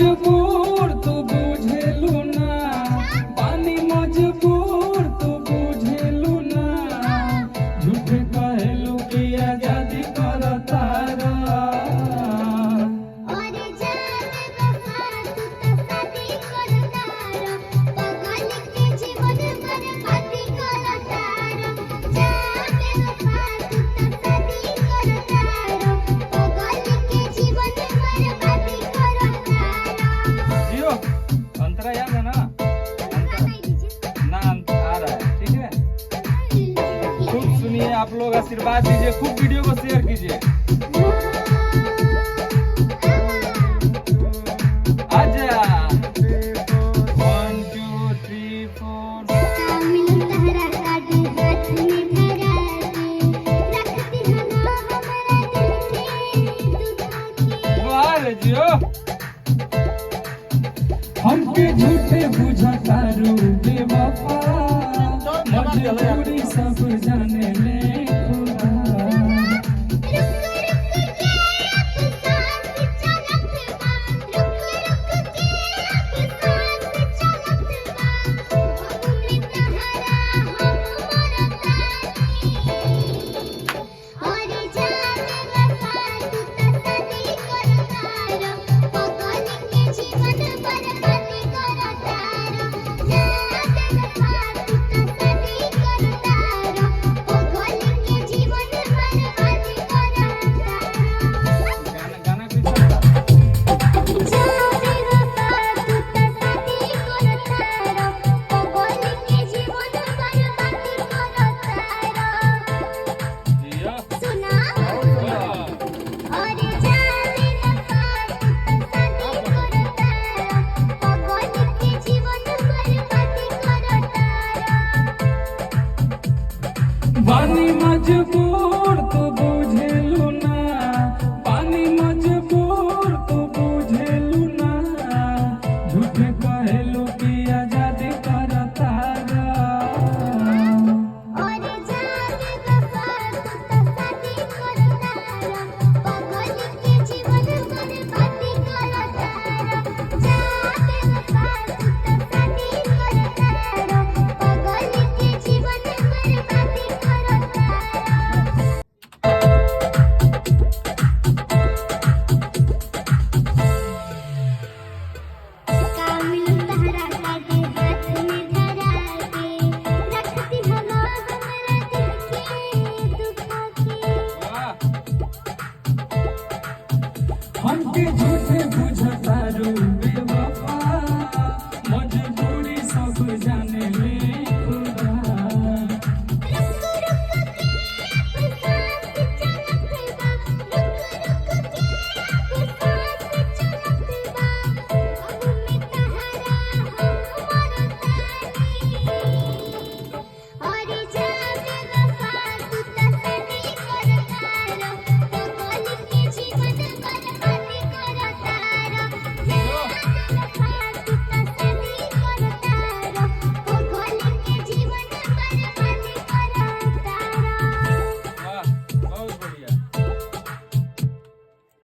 मजबूर तू बुझेलू ना, बानी मजबूर तू बुझेलू ना, झूठे कहेलू कि आजादी करतारा। अंतरा याद है ना? ना आ रहा है, ठीक है। खूब सुनिए, आप लोग आशीर्वाद दीजिए, खूब वीडियो को शेयर कीजिए। आजा 1 2 3 4 जियो। हमके झूठे बुझता